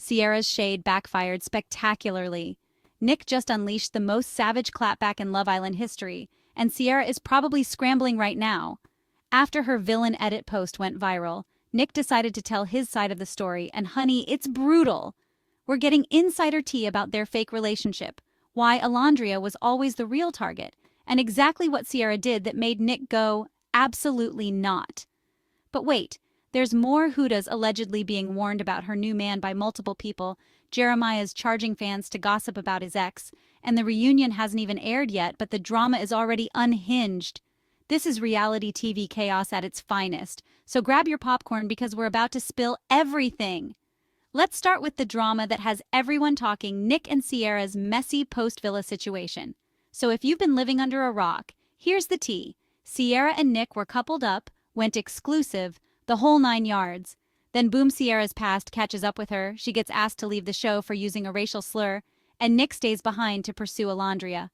Sierra's shade backfired spectacularly. Nick just unleashed the most savage clapback in Love Island history, and Sierra is probably scrambling right now. After her villain edit post went viral, Nick decided to tell his side of the story, and honey, it's brutal. We're getting insider tea about their fake relationship, why Alandria was always the real target, and exactly what Sierra did that made Nick go, absolutely not. But wait, there's more. Huda's allegedly being warned about her new man by multiple people, Jeremiah's charging fans to gossip about his ex, and the reunion hasn't even aired yet, but the drama is already unhinged. This is reality TV chaos at its finest, so grab your popcorn because we're about to spill everything. Let's start with the drama that has everyone talking, Nick and Sierra's messy post-villa situation. So if you've been living under a rock, here's the tea. Sierra and Nick were coupled up, went exclusive, the whole 9 yards. Then boom, Sierra's past catches up with her, she gets asked to leave the show for using a racial slur, and Nick stays behind to pursue Alandria.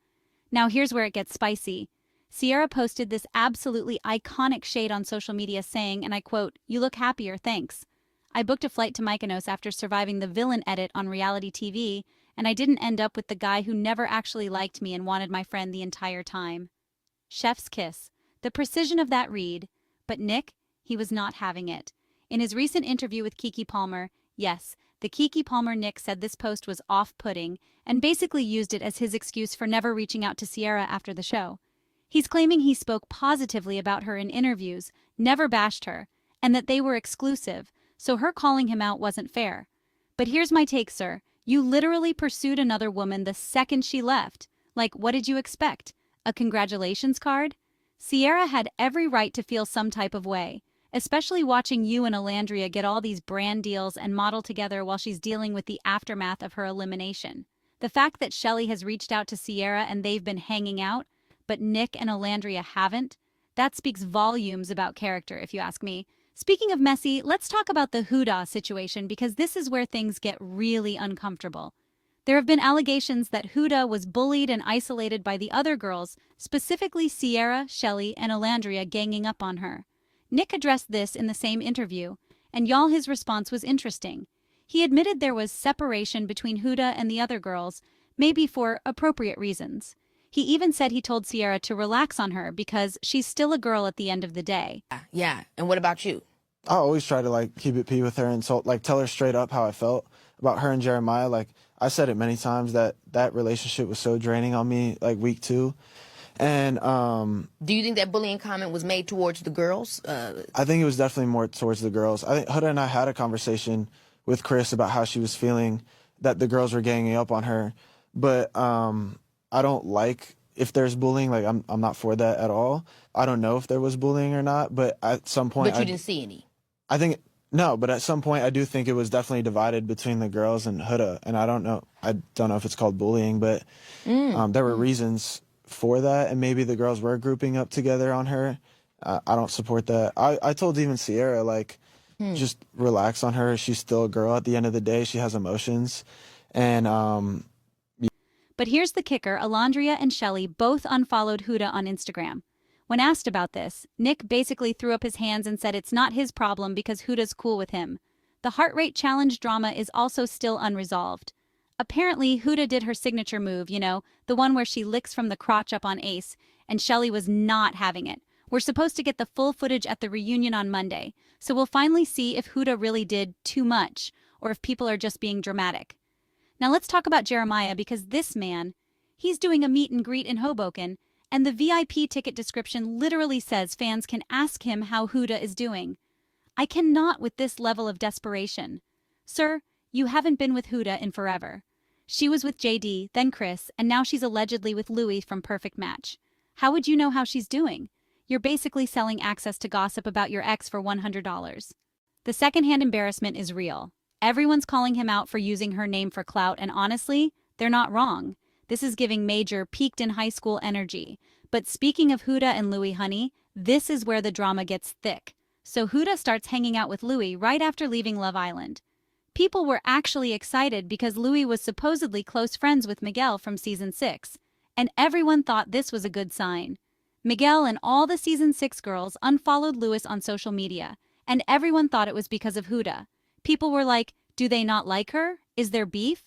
Now here's where it gets spicy. Sierra posted this absolutely iconic shade on social media saying, and I quote, "You look happier, thanks. I booked a flight to Mykonos after surviving the villain edit on reality TV, and I didn't end up with the guy who never actually liked me and wanted my friend the entire time." Chef's kiss. The precision of that read. But Nick, he was not having it. In his recent interview with Keke Palmer, yes, the Keke Palmer Nick said this post was off-putting and basically used it as his excuse for never reaching out to Sierra after the show. He's claiming he spoke positively about her in interviews, never bashed her, and that they were exclusive, so her calling him out wasn't fair. But here's my take, sir. You literally pursued another woman the second she left. Like, what did you expect? A congratulations card? Sierra had every right to feel some type of way, especially watching you and Alandria get all these brand deals and model together while she's dealing with the aftermath of her elimination. The fact that Shelley has reached out to Sierra and they've been hanging out, but Nick and Alandria haven't, that speaks volumes about character, if you ask me. Speaking of messy, let's talk about the Huda situation because this is where things get really uncomfortable. There have been allegations that Huda was bullied and isolated by the other girls, specifically Sierra, Shelley, and Alandria ganging up on her. Nick addressed this in the same interview, and y'all, his response was interesting. He admitted there was separation between Huda and the other girls, maybe for appropriate reasons. He even said he told Sierra to relax on her because she's still a girl at the end of the day. Yeah, and what about you? I always try to keep it P with her and so tell her straight up how I felt about her and Jeremiah. I said it many times that relationship was so draining on me week 2. And do you think that bullying comment was made towards the girls? I think it was definitely more towards the girls. I think Huda and I had a conversation with Chris about how she was feeling that the girls were ganging up on her. But I don't like if there's bullying. I'm not for that at all. I don't know if there was bullying or not, but at some point But you didn't see any. I think no, but at some point I do think it was definitely divided between the girls and Huda, and I don't know if it's called bullying, but there were reasons for that, and maybe the girls were grouping up together on her. I don't support that. I told even Sierra just relax on her. She's still a girl at the end of the day. She has emotions, and But here's the kicker, Alandria and Shelley both unfollowed Huda on Instagram. When asked about this, Nick basically threw up his hands and said it's not his problem because Huda's cool with him. The heart rate challenge drama is also still unresolved. Apparently, Huda did her signature move, the one where she licks from the crotch up on Ace, and Shelley was not having it. We're supposed to get the full footage at the reunion on Monday, so we'll finally see if Huda really did too much, or if people are just being dramatic. Now let's talk about Jeremiah because this man, he's doing a meet and greet in Hoboken, and the VIP ticket description literally says fans can ask him how Huda is doing. I cannot with this level of desperation. Sir, you haven't been with Huda in forever. She was with JD, then Chris, and now she's allegedly with Louis from Perfect Match. How would you know how she's doing? You're basically selling access to gossip about your ex for $100. The secondhand embarrassment is real. Everyone's calling him out for using her name for clout, and honestly, they're not wrong. This is giving major peaked in high school energy. But speaking of Huda and Louis, honey, this is where the drama gets thick. So Huda starts hanging out with Louis right after leaving Love Island. People were actually excited because Louis was supposedly close friends with Miguel from season 6, and everyone thought this was a good sign. Miguel and all the season 6 girls unfollowed Louis on social media, and everyone thought it was because of Huda. People were like, Do they not like her? Is there beef?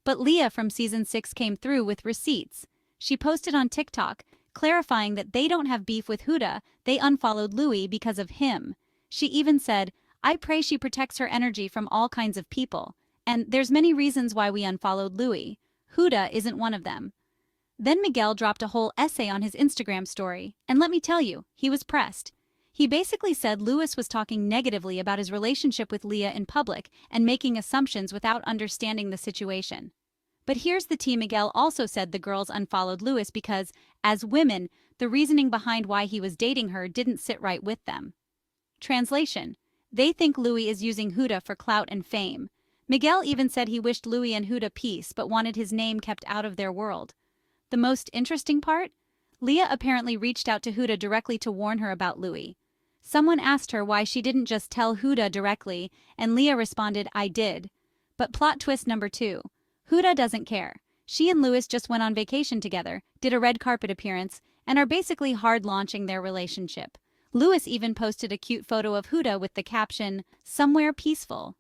But Leah from season 6 came through with receipts. She posted on TikTok, clarifying that they don't have beef with Huda, they unfollowed Louis because of him. She even said, I pray she protects her energy from all kinds of people. And there's many reasons why we unfollowed Louis. Huda isn't one of them. Then Miguel dropped a whole essay on his Instagram story, and let me tell you, he was pressed. He basically said Louis was talking negatively about his relationship with Leah in public and making assumptions without understanding the situation. But here's the tea. Miguel also said the girls unfollowed Louis because, as women, the reasoning behind why he was dating her didn't sit right with them. Translation: they think Louis is using Huda for clout and fame. Miguel even said he wished Louis and Huda peace but wanted his name kept out of their world. The most interesting part? Leah apparently reached out to Huda directly to warn her about Louis. Someone asked her why she didn't just tell Huda directly, and Leah responded, I did. But plot twist number 2. Huda doesn't care. She and Louis just went on vacation together, did a red carpet appearance, and are basically hard launching their relationship. Louis even posted a cute photo of Huda with the caption, somewhere peaceful.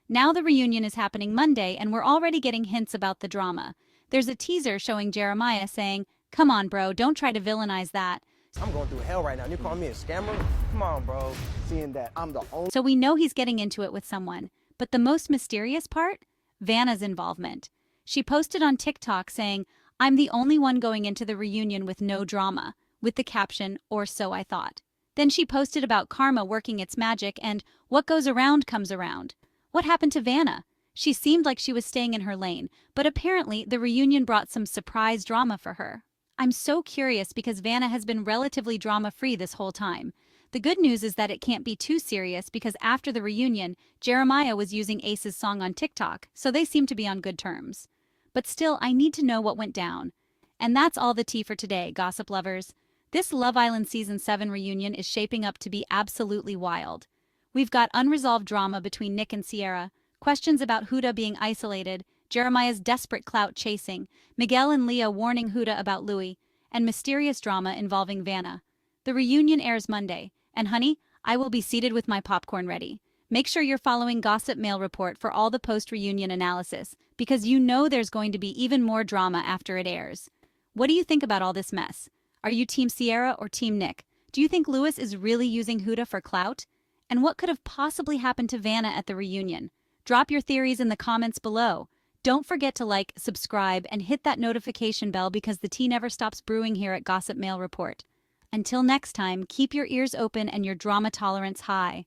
Now the reunion is happening Monday and we're already getting hints about the drama. There's a teaser showing Jeremiah saying, come on bro, don't try to villainize that. I'm going through hell right now. You call me a scammer? Come on, bro. Seeing that I'm the only... So we know he's getting into it with someone. But the most mysterious part? Vanna's involvement. She posted on TikTok saying, I'm the only one going into the reunion with no drama, with the caption, or so I thought. Then she posted about karma working its magic and what goes around comes around. What happened to Vanna? She seemed like she was staying in her lane, but apparently the reunion brought some surprise drama for her. I'm so curious because Vanna has been relatively drama-free this whole time. The good news is that it can't be too serious because after the reunion, Jeremiah was using Ace's song on TikTok, so they seem to be on good terms. But still, I need to know what went down. And that's all the tea for today, gossip lovers. This Love Island Season 7 reunion is shaping up to be absolutely wild. We've got unresolved drama between Nick and Sierra, questions about Huda being isolated, Jeremiah's desperate clout chasing, Miguel and Leah warning Huda about Louis, and mysterious drama involving Vanna. The reunion airs Monday, and honey, I will be seated with my popcorn ready. Make sure you're following Gossip Mail Report for all the post-reunion analysis, because you know there's going to be even more drama after it airs. What do you think about all this mess? Are you Team Sierra or Team Nick? Do you think Louis is really using Huda for clout? And what could have possibly happened to Vanna at the reunion? Drop your theories in the comments below. Don't forget to like, subscribe, and hit that notification bell because the tea never stops brewing here at Gossip Mail Report. Until next time, keep your ears open and your drama tolerance high.